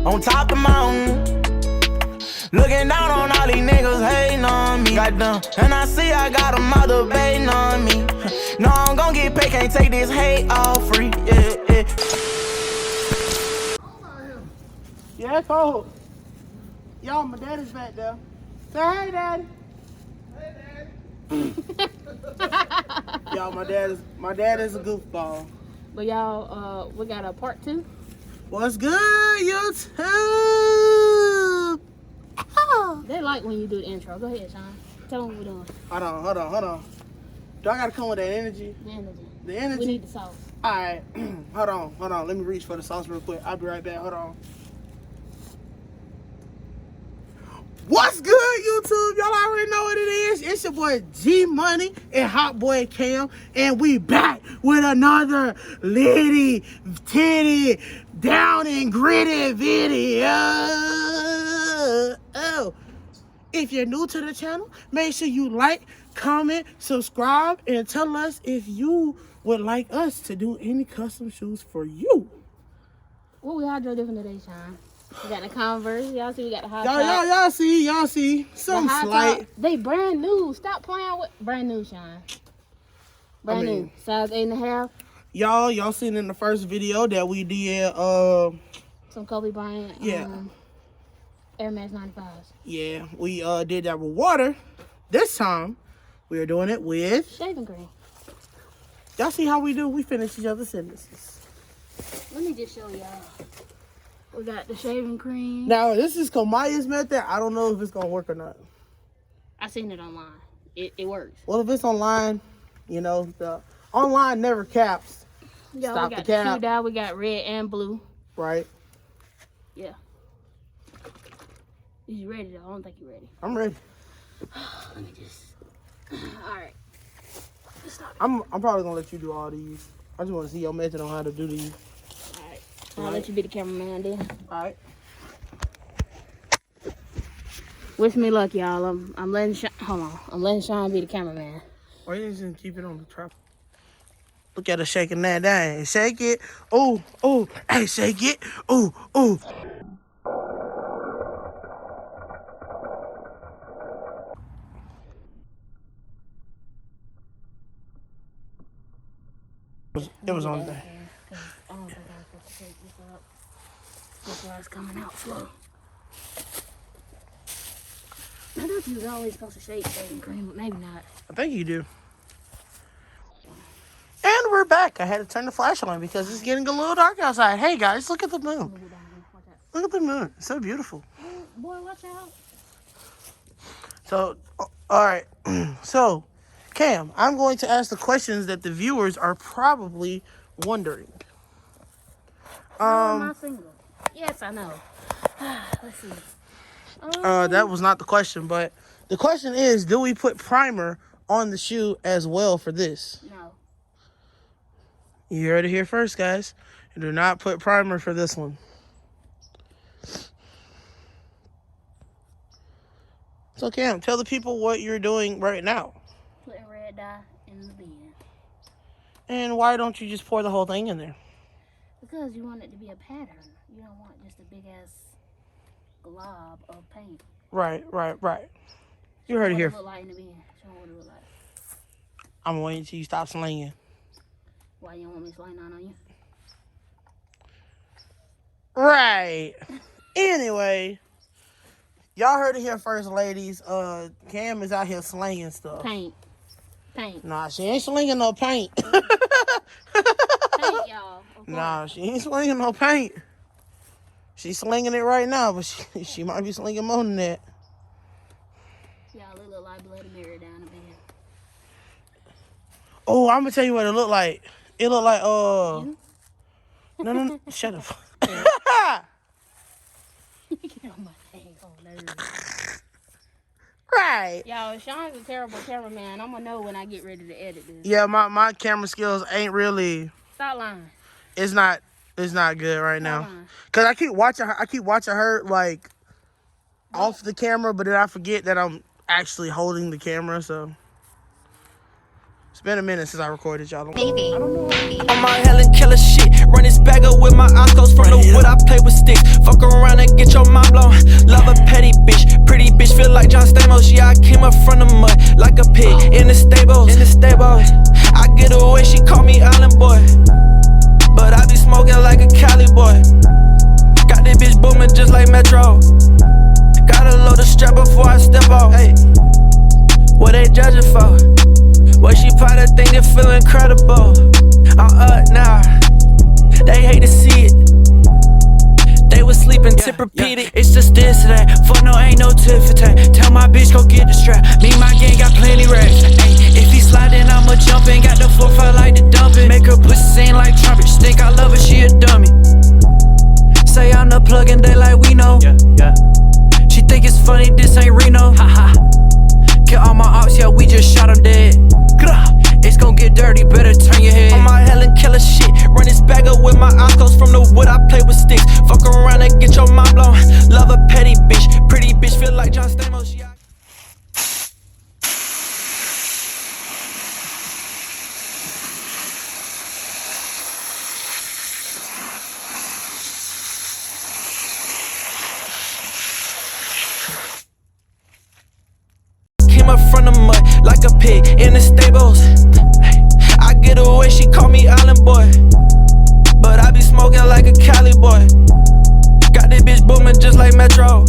on top of the mountain. Looking down on all these niggas hating on me. Goddamn, and I see I got a mother baiting on me. No, I'm gon' get paid, can't take this hate all free. Yeah. Yeah, it's cold. Y'all, my daddy's back there. Say hey, daddy. Hey, daddy. Y'all, my dad is a goofball. But y'all, we got a part 2. What's good, YouTube? They like when you do the intro. Go ahead, Sean. Tell them what we're doing. Hold on. Do I gotta come with that energy? The energy? We need the sauce. Alright. Hold on. Let me reach for the sauce real quick. I'll be right back. Hold on. What's good, YouTube? Y'all already know what it is. It's your boy G Money and hotboii.kamm, and we back with another litty, titty, down and gritty video. If you're new to the channel, make sure you like, comment, subscribe, and tell us if you would like us to do any custom shoes for you. What we hydro different today, Sean? We got the Converse. Y'all see we got the hot Y'all see. Some slight. They brand new. Stop playing with brand new, Sean. Brand new. Size 8.5. Y'all seen in the first video that we did some Kobe Bryant. Air Max 95s. Yeah, we did that with water. This time we are doing it with shaving cream. Y'all see how we do? We finish each other's sentences. Let me just show y'all. We got the shaving cream. Now, this is Kamaya's method. I don't know if it's going to work or not. I seen it online. It works. Well, if it's online, you know, the online never caps. Yeah, Stop we got the cap. shoe dye. We got red and blue. Right. Yeah. Is you ready, though? I don't think you're ready. I'm ready. Let me just... All right. Stop it. I'm probably going to let you do all these. I just want to see your method on how to do these. I'll let you be the cameraman then. Alright. Wish me luck, y'all. I'm letting Sean, hold on. I'm letting Sean be the cameraman. Why you just keep it on the trap? Look at her shaking that down. Shake it. Oh. Hey, shake it. Oh. It was on there. I don't think I'm supposed to take this up. That's why it's coming out slow. I thought you was always supposed to shake shaving cream, but maybe not. I think you do. And we're back. I had to turn the flashlight on because it's getting a little dark outside. Hey guys, look at the moon. Look at the moon. It's so beautiful. Boy, watch out. So, all right. So, Cam, I'm going to ask the questions that the viewers are probably wondering. Am I single? Yes, I know. Let's see. That was not the question, but the question is, do we put primer on the shoe as well for this? No. You heard it here first, guys. You do not put primer for this one. So, Cam, tell the people what you're doing right now. Putting red dye in the bin. And why don't you just pour the whole thing in there? Because you want it to be a pattern. You don't want just a big ass glob of paint. Right. You heard it here. What it look like in the bin. Show me what it look like. I'm waiting till you stop slinging. Why you don't want me slinging on you? Right. Anyway, y'all heard it here first, ladies. Cam is out here slinging stuff. Paint. Nah, she ain't slinging no paint. Paint, y'all. Nah, she ain't slinging no paint. She's slinging it right now, but she might be slinging more than that. Y'all, it look like Bloody Mary down the bed. Oh, I'm gonna tell you what it looked like. It looked like No, shut up. Get on my dang nerves. Right. Y'all, Sean's a terrible cameraman. I'm gonna know when I get ready to edit this. Yeah, my camera skills ain't really. Stop lying. It's not good right now. Cause I keep watching her like off the camera, but then I forget that I'm actually holding the camera. So it's been a minute since I recorded, y'all. Maybe. On my Helen Keller shit, run this bag up with my eyes closed from the wood. I play with sticks, fuck around get your mind blown. Love a petty bitch, pretty bitch, feel like John Stamos. Yeah, I came up from the mud like a pig in the stables. I get away, she call me Island Boy, but I be smoking like a Cali boy. Got this bitch booming just like Metro. Gotta load the strap before I step off. Hey, what they judging for? What she probably think it feel incredible. I'm up now, they hate to see it. They was sleeping, tip repeated. It's just this and that. Fuck no, ain't no tip for tat. Tell my bitch go get the strap. Me and my gang got plenty racks. Ay, if he sliding, I'ma jump in. Got the 4-5 like the dumping. Make her pussy sing like trumpets. Think I love her, she a dummy. Say I'm the plug and they like we know. She think it's funny, this ain't Reno. Haha. Kill all my ops, yeah, we just shot them dead. It's gon' get dirty, better turn your head. On my Helen Keller shit, run this bag up with my eyes closed. From the wood, I play with sticks. Fuck around and get your mind blown. Love a petty bitch, pretty bitch, feel like John Stamos. Yeah. Came up from the mud like a pig in the stables. I get away, she call me Island Boy, but I be smoking like a Cali boy. Got this bitch booming just like Metro.